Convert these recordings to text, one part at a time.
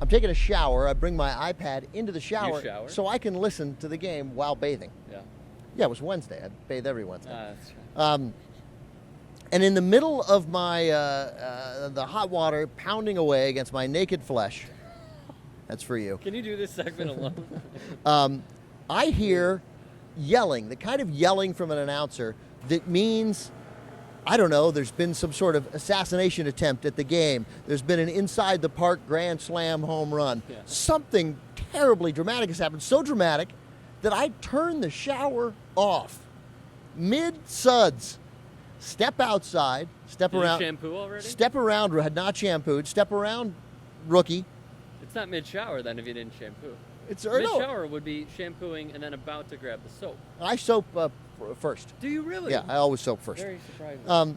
I'm taking a shower. I bring my iPad into the shower, You shower? so I can listen to the game while bathing. Yeah. Yeah, it was Wednesday. I bathe every Wednesday. That's right. And in the middle of my the hot water pounding away against my naked flesh, that's for you. Can you do this segment alone? I hear yelling, the kind of yelling from an announcer that means, I don't know, there's been some sort of assassination attempt at the game. There's been an inside the park grand slam home run. Yeah. Something terribly dramatic has happened. So dramatic that I turn the shower off mid-suds. Step outside, step Did around. you shampoo already? Step around, had not shampooed. Step around, rookie. It's not mid-shower then if you didn't shampoo. It's Mid-shower would be shampooing and then about to grab the soap. I soap first. Do you really? Yeah, I always soap first. Very surprising.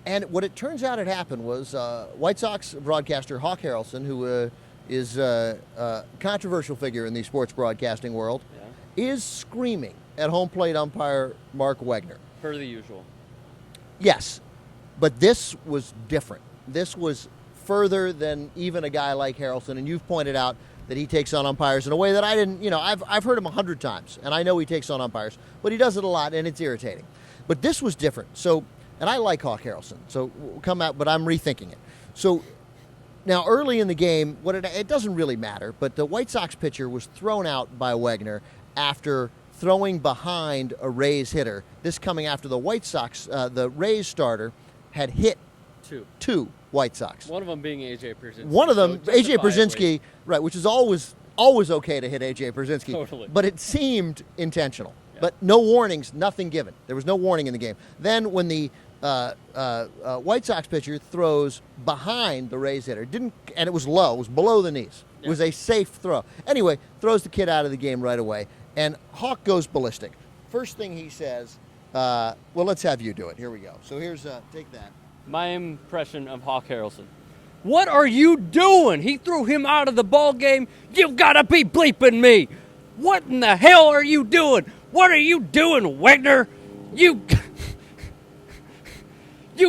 And what it turns out had happened was White Sox broadcaster Hawk Harrelson, who is a controversial figure in the sports broadcasting world, is screaming at home plate umpire Mark Wegner. Per the usual. Yes, but this was different. This was further than even a guy like Harrelson, and you've pointed out that he takes on umpires in a way that I didn't, I've heard him 100 times, and I know he takes on umpires, but he does it a lot, and it's irritating. But this was different. So, and I like Hawk Harrelson, so we'll come out, but I'm rethinking it. So now early in the game, it doesn't really matter, but the White Sox pitcher was thrown out by Wegner after throwing behind a Rays hitter. This coming after the White Sox, the Rays starter had hit two White Sox. One of them being A.J. Pierzynski. One of them, so A.J. Pierzynski, right, which is always okay to hit A.J. Pierzynski. Totally. But it seemed intentional. Yeah. But no warnings, nothing given. There was no warning in the game. Then when the White Sox pitcher throws behind the Rays hitter, and it was low, it was below the knees. It was a safe throw. Anyway, throws the kid out of the game right away. And Hawk goes ballistic. First thing he says, well, let's have you do it. Here we go. So here's, take that. My impression of Hawk Harrelson. What are you doing? He threw him out of the ball game. You've got to be bleeping me. What in the hell are you doing? What are you doing, Wegner? You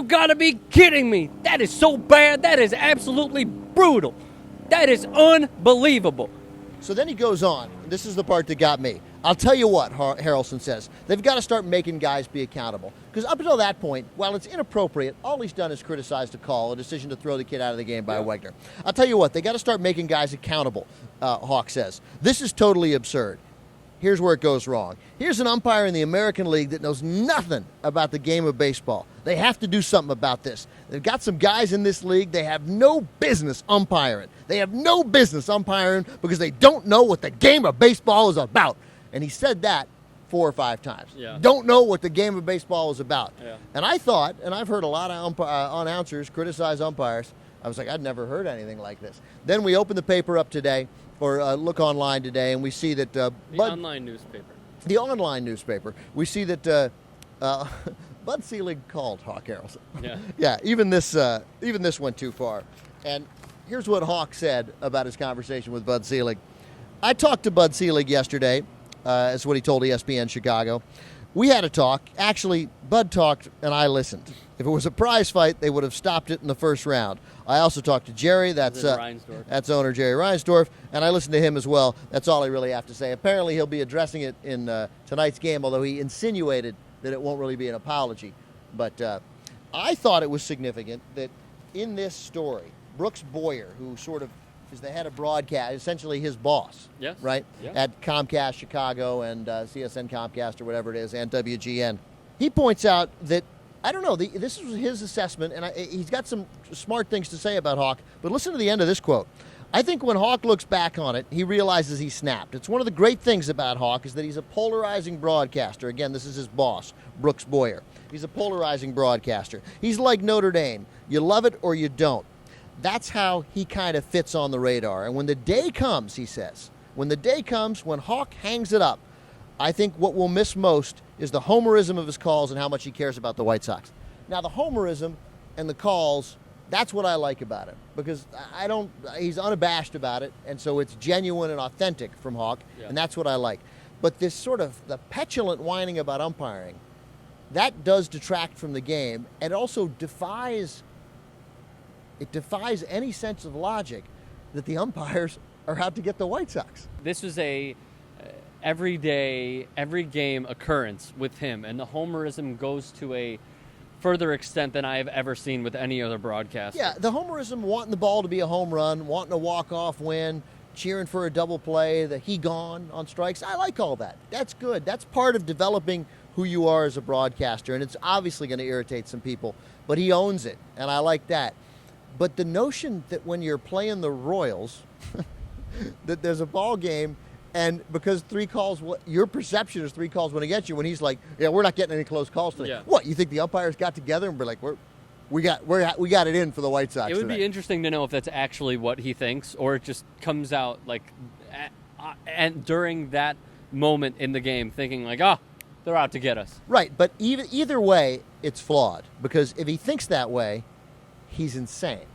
got to be kidding me. That is so bad. That is absolutely brutal. That is unbelievable. So then he goes on. This is the part that got me. I'll tell you what, Harrelson says. They've got to start making guys be accountable. Because up until that point, while it's inappropriate, all he's done is criticized a call, a decision to throw the kid out of the game by Wegner. I'll tell you what, they got to start making guys accountable, Hawk says. This is totally absurd. Here's where it goes wrong. Here's an umpire in the American League that knows nothing about the game of baseball. They have to do something about this. They've got some guys in this league, they have no business umpiring. They have no business umpiring because they don't know what the game of baseball is about. And he said that 4 or 5 times. Yeah. Don't know what the game of baseball is about. Yeah. And I thought, and I've heard a lot of announcers criticize umpires, I was like, I'd never heard anything like this. Then we open the paper up today, or look online today, and we see that The online newspaper. The online newspaper. We see that Bud Selig called Hawk Harrelson. Yeah. Yeah. Even this went too far. And here's what Hawk said about his conversation with Bud Selig. I talked to Bud Selig yesterday. That's what he told ESPN Chicago. We had a talk. Actually, Bud talked and I listened. If it was a prize fight, they would have stopped it in the first round. I also talked to Jerry. That's owner Jerry Reinsdorf, and I listened to him as well. That's all I really have to say. Apparently, he'll be addressing it in tonight's game, although he insinuated that it won't really be an apology. But I thought it was significant that in this story, Brooks Boyer, who sort of is the head of broadcast, essentially his boss, yes. right, at Comcast Chicago and CSN Comcast or whatever it is, and WGN. He points out that, I don't know, this is his assessment, and he's got some smart things to say about Hawk, but listen to the end of this quote. I think when Hawk looks back on it, he realizes he snapped. It's one of the great things about Hawk is that he's a polarizing broadcaster. Again, this is his boss, Brooks Boyer. He's a polarizing broadcaster. He's like Notre Dame. You love it or you don't. That's how he kind of fits on the radar. And when the day comes, he says, when Hawk hangs it up, I think what we'll miss most is the homerism of his calls and how much he cares about the White Sox. Now, the homerism and the calls, that's what I like about him because he's unabashed about it, and so it's genuine and authentic from Hawk, and that's what I like. But this sort of the petulant whining about umpiring, that does detract from the game, and also defies any sense of logic that the umpires are out to get the White Sox. This was a every game occurrence with him, and the homerism goes to a further extent than I have ever seen with any other broadcaster. Yeah, the homerism, wanting the ball to be a home run, wanting a walk-off win, cheering for a double play, the he gone on strikes. I like all that. That's good. That's part of developing who you are as a broadcaster, and it's obviously going to irritate some people, but he owns it, and I like that. But the notion that when you're playing the Royals, that there's a ball game, and because 3 calls, your perception is 3 calls went against you, when he's like, yeah, we're not getting any close calls today. Yeah. What, you think the umpires got together and were like, we got it in for the White Sox It would today? be interesting to know if that's actually what he thinks, or it just comes out like, and during that moment in the game, thinking like, they're out to get us. Right, but either way, it's flawed, because if he thinks that way, he's insane.